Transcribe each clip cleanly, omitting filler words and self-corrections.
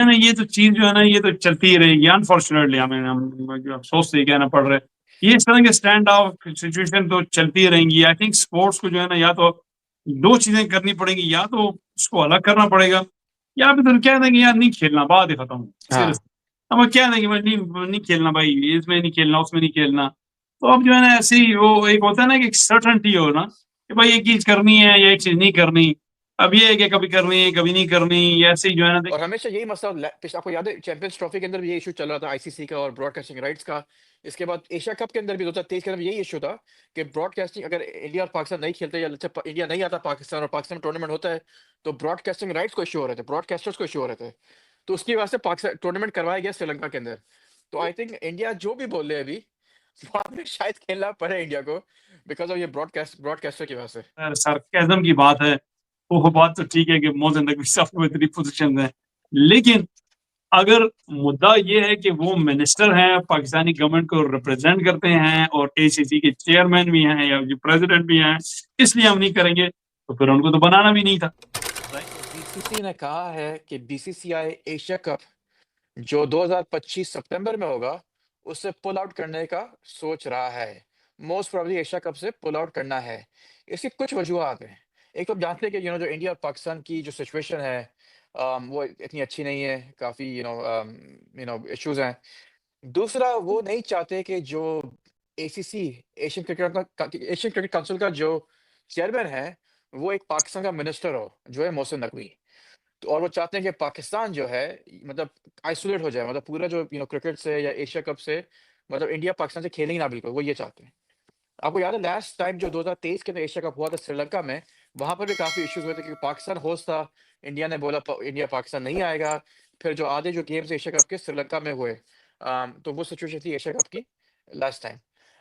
है ना, ये तो चीज जो है ना, ये तो चलती ही रहेगी अनफॉर्चुनेटली। हमें हम अफसोस से कहना पड़ रहा है, ये इस तरह के स्टैंड ऑफ सिचुएशन तो चलती ही रहेंगी। आई थिंक स्पोर्ट्स को जो है ना, या तो दो चीजें करनी पड़ेंगी, या तो उसको अलग करना पड़ेगा, या फिर तुम कह देंगे यार नहीं खेलना, बात ही खत्म, हाँ। सीरियस। हम क्या देंगे भाई, नहीं नहीं खेलना भाई, इसमें नहीं खेलना, उसमें नहीं खेलना। तो अब जो है ना, ऐसे ही वो एक होता है ना कि सर्टनटी हो ना, कि भाई एक चीज करनी है या एक चीज नहीं करनी। अब ये है कि कभी करनी है कभी नहीं करनी, ऐसे ही जो है ना। और हमेशा यही मसला आपको याद है चैंपियंस ट्रॉफी के अंदर भी ये इशू चल रहा था आईसीसी का और ब्रॉडकास्टिंग राइट्स का। इसके बाद एशिया कप के अंदर भी 2023 के अंदर यही इशू था कि ब्रॉडकास्टिंग, अगर इंडिया और पाकिस्तान नहीं खेलते या इंडिया नहीं आता पाकिस्तान और पाकिस्तान में टूर्नामेंट होता है, तो ब्रॉडकास्टिंग राइट्स को इशू हो रहे थे, ब्रॉडकास्टर्स को इशू हो रहे थे। तो उसकी वजह से पाकिस्तान टूर्नामेंट करवाया गया श्रीलंका के अंदर। तो आई थिंक इंडिया जो भी बोल रहे हैं अभी, बाद में शायद खेलना पड़े इंडिया को, बिकॉज ऑफ ये ब्रॉडकास्टर की वजह से। सरकाज़म की बात है, वो बात तो ठीक है कि मोहसिन नकवी साहब को इतनी पोजीशन है, लेकिन अगर मुद्दा ये है कि वो मिनिस्टर हैं, पाकिस्तानी गवर्नमेंट को रिप्रेजेंट करते हैं और एसीसी के चेयरमैन भी हैं या जो प्रेसिडेंट भी हैं, इसलिए हम नहीं करेंगे, तो फिर उनको तो बनाना भी नहीं था। तो बीसीसी ने कहा है कि बीसीसीआई एशिया कप जो 2025 सितंबर में होगा, उससे पुल आउट करने का सोच रहा है। मोस्ट प्रोबेबली एशिया कप से पुल आउट करना है। इसकी कुछ वजूहत हैं। एक तो आप जानते हैं कि जो इंडिया और पाकिस्तान की जो सिचुएशन है, वो इतनी अच्छी नहीं है, काफ़ी इश्यूज हैं। दूसरा, वो नहीं चाहते कि जो एसीसी, एशियन क्रिकेट काउंसिल का जो चेयरमैन है, वो एक पाकिस्तान का मिनिस्टर हो, जो है मोहसिन नकवी। तो और वो चाहते हैं कि पाकिस्तान जो है, मतलब आइसोलेट हो जाए, मतलब पूरा जो क्रिकेट से या एशिया कप से, मतलब इंडिया पाकिस्तान से खेले ही ना बिल्कुल, वो ये चाहते हैं। आपको याद है लास्ट टाइम जो 2023 के अंदर एशिया कप हुआ था श्रीलंका में, वहां पर भी काफी इश्यूज हुए थे क्योंकि पाकिस्तान होस्ट था। इंडिया ने बोला इंडिया पाकिस्तान नहीं आएगा। फिर जो आधे जो गेम्स एशिया कप के श्रीलंका में हुए, तो वो सिचुएशन थी एशिया कप की लास्ट टाइम।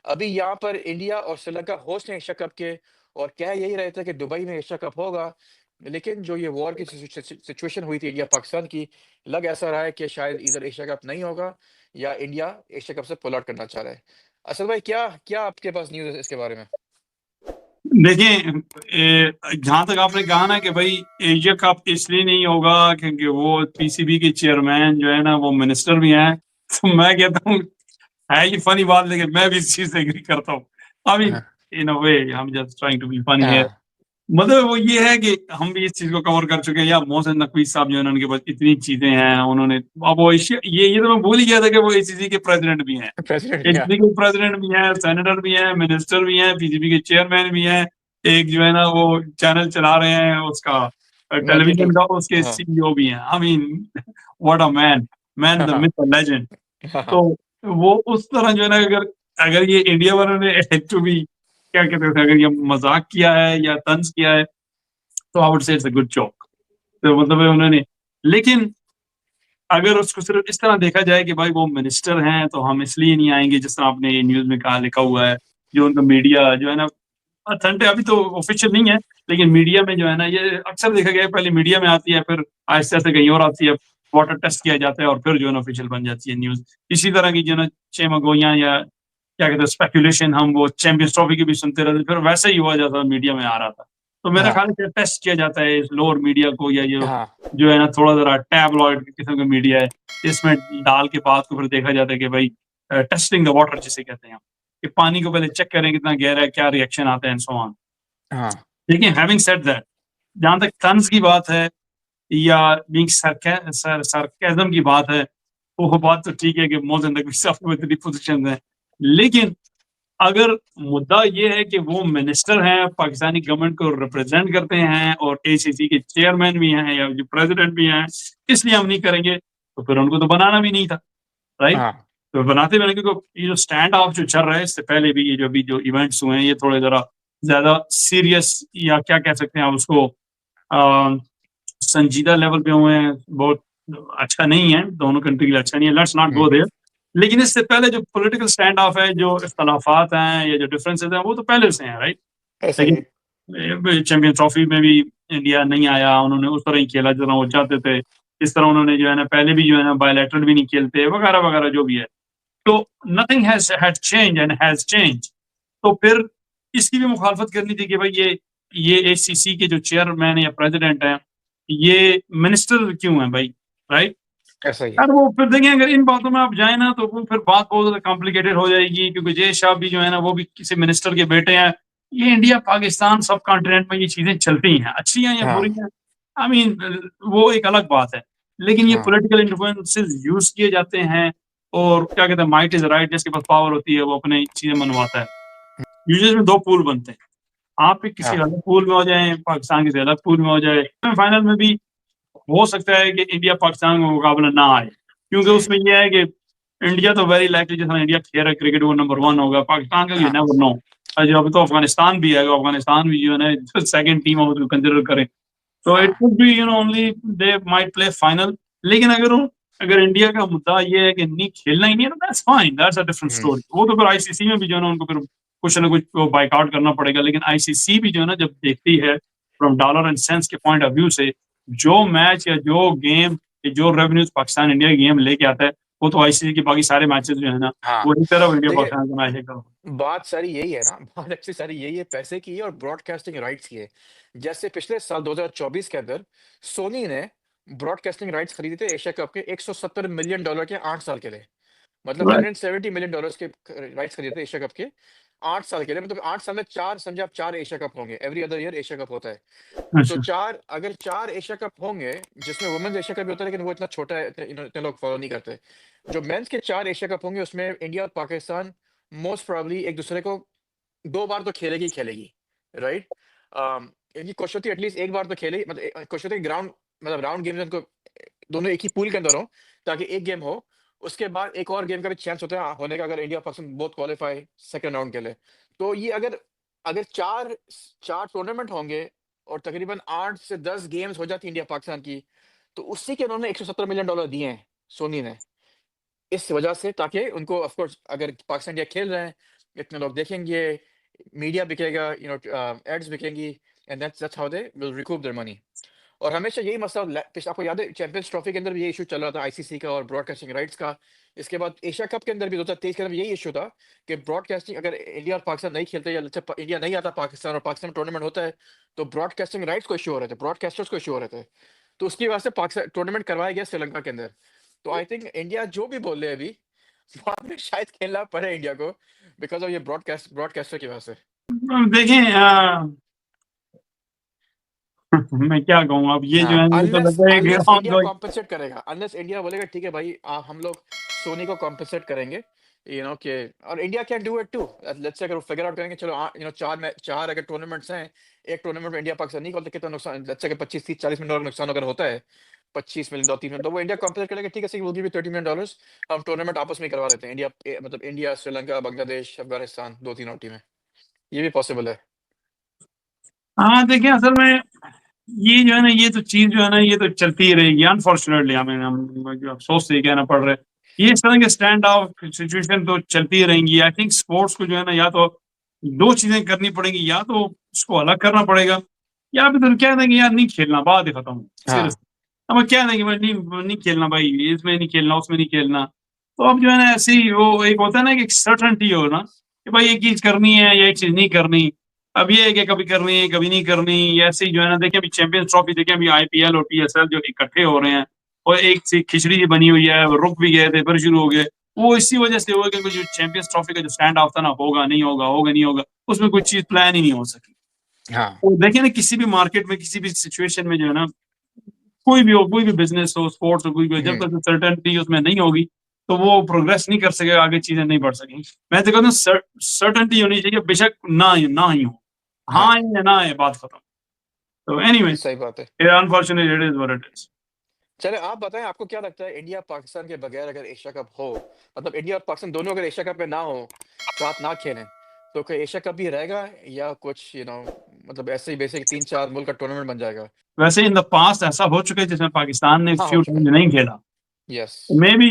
अभी यहाँ पर इंडिया और श्रीलंका होस्ट हैं एशिया कप के, और कह यही रहे थे कि दुबई में एशिया कप होगा। लेकिन जो ये वॉर की सिचुएशन हुई थी इंडिया पाकिस्तान की, लग ऐसा रहा है कि शायद इधर एशिया कप नहीं होगा, या इंडिया एशिया कप से पुल आउट करना चाह रहा है। असल भाई, क्या क्या आपके पास न्यूज़ है इसके बारे में? देखिए, जहां तक आपने कहा ना कि भाई एशिया कप इसलिए नहीं होगा क्योंकि वो पीसीबी के चेयरमैन जो है ना, वो मिनिस्टर भी हैं, तो मैं कहता हूँ है ये फनी बात, लेकिन मैं भी इस चीज से एग्री करता हूँ। आई मीन, हाँ, इन अ वे हम just trying to be funny है। हाँ, मतलब वो ये है कि हम भी इस चीज को कवर कर चुके हैं, या मोहसिन नकवी साहब जो है ना, उनके पास इतनी चीजें हैं, उन्होंने अब वो ये तो मैं भूल ही गया था कि वो एसीसी के प्रेसिडेंट भी हैं। प्रेसिडेंट क्या? एसीसी के प्रेसिडेंट भी हैं, सेनेटर भी हैं, मिनिस्टर भी हैं, पीसीबी के चेयरमैन भी हैं, एक जो है ना वो चैनल चला रहे हैं उसका, नेटवर्क। टेलीविजन का, उसके हाँ, सीईओ भी हैं। I mean, what a man, man हाँ, द हाँ, मिथ द लेजेंड। हाँ, तो वो उस तरह जो है ना, अगर अगर ये इंडिया वालों ने टू बी, क्या कहते थे, अगर ये मजाक किया है या तंज किया है, तो I would say it's a good joke. तो मतलब है उन्होंने, लेकिन अगर उसको सिर्फ इस तरह देखा जाए कि भाई वो मिनिस्टर हैं तो हम इसलिए नहीं आएंगे, जिस तरह आपने ये न्यूज में कहा, लिखा हुआ है, जो उनका मीडिया जो है ना, अथेंटिक अभी तो ऑफिशियल नहीं है, लेकिन मीडिया में जो है ना, ये अक्सर देखा गया है, पहले मीडिया में आती है, फिर आहिस्ते आहिस्ते कहीं और आती है, वाटर टेस्ट किया जाता है और फिर जो है ना ऑफिशियल बन जाती है न्यूज। इसी तरह की जो है ना चेमगोइयां या क्या कहते हैं स्पेकुलेशन, हम वो चैंपियंस ट्रॉफी की भी सुनते रहते, फिर वैसे ही हुआ जाता, मीडिया में आ रहा था। तो मेरा हाँ, ख्याल है टेस्ट किया जाता है इस लोअर मीडिया को, या ये हाँ, जो है ना थोड़ा जरा टैबलॉइड किस्म का मीडिया है, इसमें डाल के बात को फिर देखा जाता है कि भाई टेस्टिंग द वाटर जिसे कहते हैं हम, कि पानी को पहले चेक करें कितना गहरा है, क्या रिएक्शन आता है एंड सो ऑन। हाँ, लेकिन हैविंग सेड दैट, जहां तक तंज की बात है या बीइंग सरकाज़म की बात है, वो बात तो ठीक है कि मोहसिन नकवी साहब को इतनी पोजीशन है, लेकिन अगर मुद्दा ये है कि वो मिनिस्टर हैं, पाकिस्तानी गवर्नमेंट को रिप्रेजेंट करते हैं और एसीसी के चेयरमैन भी हैं या जो प्रेसिडेंट भी हैं, इसलिए हम नहीं करेंगे, तो फिर उनको तो बनाना भी नहीं था, राइट। हाँ, तो बनाते बने, क्योंकि ये जो स्टैंड ऑफ जो चल रहा है, इससे पहले भी ये जो अभी जो इवेंट्स हुए हैं, ये थोड़े जरा ज्यादा सीरियस, या क्या कह सकते हैं आप उसको, अ, संजीदा लेवल पे हुए हैं, बहुत अच्छा नहीं है, दोनों कंट्री के लिए अच्छा नहीं है, let's not go hmm, there. लेकिन इससे पहले जो पॉलिटिकल स्टैंड ऑफ है, जो इख्तलाफात हैं या जो डिफरेंसेस हैं, वो तो पहले से हैं, राइट। ऐसा ही है। लेकिन चैंपियन ट्रॉफी में भी इंडिया नहीं आया, उन्होंने उस तरह ही खेला जिस तरह वो चाहते थे, इस तरह उन्होंने जो है ना पहले भी जो है ना बायलैटरल भी नहीं खेलते, वगैरह वगैरह जो भी है। तो nothing has had change and has change. तो फिर इसकी भी मुखालफत करनी थी कि भाई ये एसीसी के जो चेयरमैन या प्रेसिडेंट हैं, ये मिनिस्टर क्यों हैं भाई, राइट। ऐसा ही है। यार वो फिर देखें, अगर इन बातों में आप जाए ना तो वो फिर बात बहुत ज्यादा कॉम्प्लिकेटेड हो जाएगी, क्योंकि जय शाह भी जो है ना वो भी किसी मिनिस्टर के बेटे हैं। ये इंडिया पाकिस्तान सब कॉन्टिनेंट में ये चीजें चलती हैं, अच्छी हैं या बुरी हाँ, हैं, आई मीन वो एक अलग बात है। लेकिन ये हाँ, पॉलिटिकल इन्फ्लुएंसेस यूज किए जाते हैं, और क्या कहते हैं, माइट इज राइट, जिसके पास पावर होती है वो अपने चीजें मनवाता है। यूजुअली में दो पूल बनते हैं, आप भी किसी हाँ, अलग पूल में हो जाए, पाकिस्तान किसी अलग पूल में हो जाए, फाइनल में भी हो सकता है कि इंडिया पाकिस्तान का मुकाबला ना आए, क्योंकि हुँ, उसमें यह है कि इंडिया तो वेरी लाइकली, जैसा इंडिया खेल रहा है क्रिकेट, वो नंबर वन होगा, पाकिस्तान का यू हाँ, नेवर नो। अब तो अफगानिस्तान भी है, अफगानिस्तान भी जो है ना सेकंड टीम हम उसको कंसिडर करें, तो इट हाँ, could be only they might play final. लेकिन अगर इंडिया का मुद्दा ये है कि नहीं खेलना ही नहीं है, तो that's fine, that's a different hmm, story. वो तो फिर आईसीसी में भी जो है ना उनको फिर कुछ ना कुछ बाइकआउट करना पड़ेगा। लेकिन आईसीसी भी जो है ना जब देखती है फ्रॉम डॉलर एंड सेंस के पॉइंट ऑफ व्यू से, जो मैच या जो गेम, जो रेवेन्यूज पाकिस्तान इंडिया की गेम लेके आता है, वो तो आईसीसी के बाकी सारे मैचेस जो है ना हाँ। वही तरफ इंडिया देखिए, पाकिस्तान का मैच है करो। बात सारी यही है ना, बात एक्चुअली सारी यही है, पैसे की है और ब्रॉडकास्टिंग राइट्स की है। जैसे पिछले साल 2024 के अंदर सोनी ने ब्रॉडकास्टिंग राइट्स खरीदे थे एशिया कप के $170 मिलियन के 8 साल के लिए। मतलब राइट। $170 मिलियन के राइट्स खरीदे थे एशिया कप के 8 साल के लिए। मतलब 8 साल में 4, समझे आप, 4 एशिया कप होंगे। Every other year Asia cup होता है। तो अच्छा। 4, अगर 4 एशिया कप होंगे, जिसमें वुमेन्स एशिया कप भी होता है, लेकिन वो इतना छोटा है, इतने लोग फॉलो नहीं करते। जो मेंस के 4 एशिया कप होंगे, उसमें इंडिया और पाकिस्तान मोस्ट प्रोबेबली एक दूसरे को 2 बार तो खेलेगी ही खेलेगी, राइट? इनकी कोशिश होती है एटलीस्ट 1 बार तो खेले, मतलब कोशिश होती है ग्राउंड, मतलब राउंड गेम्स उनको दोनों एक ही पूल के अंदर हो, ताकि एक गेम हो, उसके बाद एक और गेम का भी चांस होता है होने का, अगर India Pakistan both qualify second round के लिए। तो ये अगर अगर 4 टूर्नामेंट होंगे और तकरीबन 8 से 10 गेम्स हो जाती है इंडिया पाकिस्तान की, तो उसी के उन्होंने $170 मिलियन दिए हैं सोनी ने। इस वजह से, ताकि उनको ऑफ कोर्स अगर पाकिस्तान इंडिया खेल रहे हैं, इतने लोग देखेंगे, मीडिया बिकेगा, एड्स बिकेंगी, and that's how they will recoup their money. और हमेशा यही मसला आपको याद है, चैंपियंस ट्रॉफी के अंदर भी ये इशू चल रहा था आईसीसी का और ब्रॉडकास्टिंग राइट्स का। इसके बाद एशिया कप के अंदर भी 2023 के अंदर भी यही इशू था कि ब्रॉडकास्टिंग, अगर इंडिया और पाकिस्तान नहीं खेलते, या अच्छा इंडिया नहीं आता पाकिस्तान और पाकिस्तान टूर्नामेंट होता है, तो ब्रॉडकास्टिंग राइट्स को इशू हो रहे थे, ब्रॉडकास्टर्स को इशू हो रहे थे। तो उसकी वजह से पाकिस्तान टूर्नामेंट करवाया गया श्रीलंका के अंदर। तो आई थिंक इंडिया जो भी बोल रहे हैं अभी, बाद में शायद खेलना पड़े इंडिया को, बिकॉज ऑफ ये ब्रॉडकास्टर की वजह से। अब देखें, मैं क्या कहूँ, अब ये जो हाँ, है मुझे तो अनलेस लगता है अनलेस कि इंडिया कॉम्पेंसेट करेगा, अनलेस इंडिया बोलेगा ठीक है भाई, हम लोग सोनी को कॉम्पेंसेट करेंगे, कि और India can do it too. Let's say अगर वो फिगर आउट करेंगे, चलो 4 अगर टूर्नामेंट्स हैं, एक टूर्नामेंट में इंडिया पाकिस्तान नहीं खोलते, कितना नुकसान, लेट्स से अगर 25, 30, 40 मिलियन का नुकसान अगर होता है, 25 मिलियन, 2, 3 मिलियन, तो वो इंडिया कॉम्पेंसेट करेगा, ठीक है सही, विल गिव यू $30 मिलियन, हम टूर्नामेंट आपस में करवा देते हैं, इंडिया मतलब इंडिया, श्रीलंका, बांग्लादेश, अफगानिस्तान, 2, 3 और टीमें। ये भी पॉसिबल है। हाँ देखिए, असल में ये जो है ना, ये तो चीज जो है ना ये तो चलती ही रहेगी अनफॉर्चुनेटली, हमें हम जो अफसोस से कहना पड़ रहा है, ये इस तरह के स्टैंड ऑफ सिचुएशन तो चलती ही रहेंगी। आई थिंक स्पोर्ट्स को जो है ना, या तो दो चीजें करनी पड़ेंगी, या तो उसको अलग करना पड़ेगा, या फिर तो कह देंगे यार नहीं खेलना, बात ही खत्म, हाँ, सीरियस। अब क्या देंगे भाई, नहीं नहीं खेलना भाई, इसमें नहीं खेलना, उसमें नहीं खेलना। तो अब जो है ना ऐसे ही, वो एक होता है ना कि सर्टनटी हो ना, कि भाई एक चीज करनी है या एक चीज नहीं करनी। अब ये है कि कभी करनी है कभी नहीं करनी, ये ऐसे ही जो है ना, देखिए अभी चैंपियंस ट्रॉफी, देखिए अभी आईपीएल और पीएसएल जो इकट्ठे हो रहे हैं, और एक सी खिचड़ी सी बनी हुई है, वो रुक भी गए थे फिर शुरू हो गए। वो इसी वजह से हुआ क्योंकि जो चैंपियंस ट्रॉफी का जो स्टैंड ऑफ था ना, होगा नहीं होगा, होगा नहीं होगा, उसमें कुछ चीज प्लान ही नहीं हो सकी। हाँ, तो देखिए ना, किसी भी मार्केट में, किसी भी सिचुएशन में जो है ना, कोई भी हो, कोई भी बिजनेस हो, स्पोर्ट्स हो, कोई भी हो, जब हम्म, तक सर्टेनिटी उसमें नहीं होगी, तो वो प्रोग्रेस नहीं कर सकेगा, आगे चीजें नहीं बढ़ सकेंगी। मैं तो कहता हूँ सर्टेनिटी होनी चाहिए, बेशक ना ही हो, हाँ हाँ, है या ना है, बात खत्म। तो एनीवे, सही बात है। Unfortunate it is what it is. चले आप बताएं, आपको क्या लगता है, इंडिया पाकिस्तान के बगैर अगर एशिया कप हो, मतलब इंडिया और पाकिस्तान दोनों अगर एशिया कप में ना हो, साथ ना खेलें, तो क्या एशिया कप भी रहेगा, या कुछ मतलब ऐसे ही बेसिक 3, 4 मुल्क का टूर्नामेंट बन जाएगा? वैसे इन द पास्ट ऐसा हो चुका है जिसमें पाकिस्तान ने हाँ, हो फ्यू चुका है। टाइम नहीं खेला। Yes. May be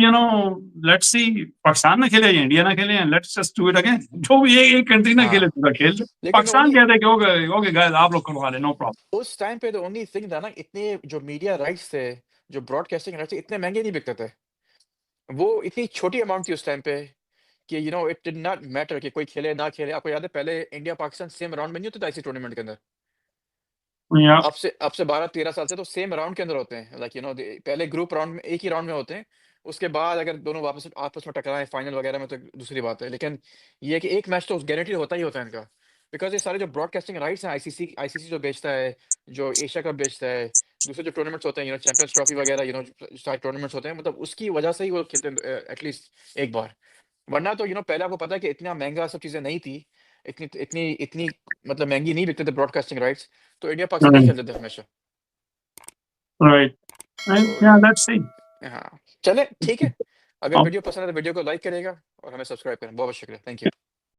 let's see, Pakistan ना खेले या इंडिया ना खेले, let's just do it again, जो भी एक कंट्री ना खेले हाँ, पूरा खेल। लेकिन पाकिस्तान ओनली कहते हैं कि ओके गाइस, आप लोग करवा ले, नो प्रॉब्लम। उस टाइम पे, तो ओनली थिंग था ना, इतने जो मीडिया राइट्स थे, जो ब्रॉडकास्टिंग राइट्स थे, इतने महंगे नहीं बिकते थे। वो इतनी छोटी अमाउंट थी उस टाइम पे, कि इट डिड नॉट मैटर कि कोई खेले ना खेले। आपको याद है पहले इंडिया पाकिस्तान सेम राउंड में नहीं होता था इसी टूर्नामेंट के अंदर? या अब से 12-13 साल से तो सेम राउंड के अंदर होते हैं, लाइक पहले ग्रुप राउंड में एक ही राउंड में होते हैं, उसके बाद अगर दोनों वापस आपस में टकराएं फाइनल वगैरह में तो दूसरी बात है, लेकिन ये है कि एक मैच तो गारंटी होता ही होता है इनका, बिकॉज ये सारे जो ब्रॉडकास्टिंग राइट्स हैं आईसीसी जो बेचता है, जो एशिया कप बेचता है, दूसरे जो टूर्नामेंट्स होते हैं चैंपियंस ट्रॉफी वगैरह सारे टूर्नामेंट्स होते हैं, मतलब उसकी वजह से ही वो खेलते हैं एटलीस्ट एक बार, वरना तो पहले आपको पता है कि इतना महंगा सब चीजें नहीं थी, इतनी इतनी इतनी मतलब महंगी नहीं बिकते थे ब्रॉडकास्टिंग राइट्स, तो इंडिया पाकिस्तान नहीं खेलते थे हमेशा। राइट, तो या लेट्स सी। हाँ, चले ठीक है, अगर वीडियो पसंद है तो वीडियो को लाइक करेगा और हमें सब्सक्राइब करें, बहुत बहुत शुक्रिया, थैंक यू।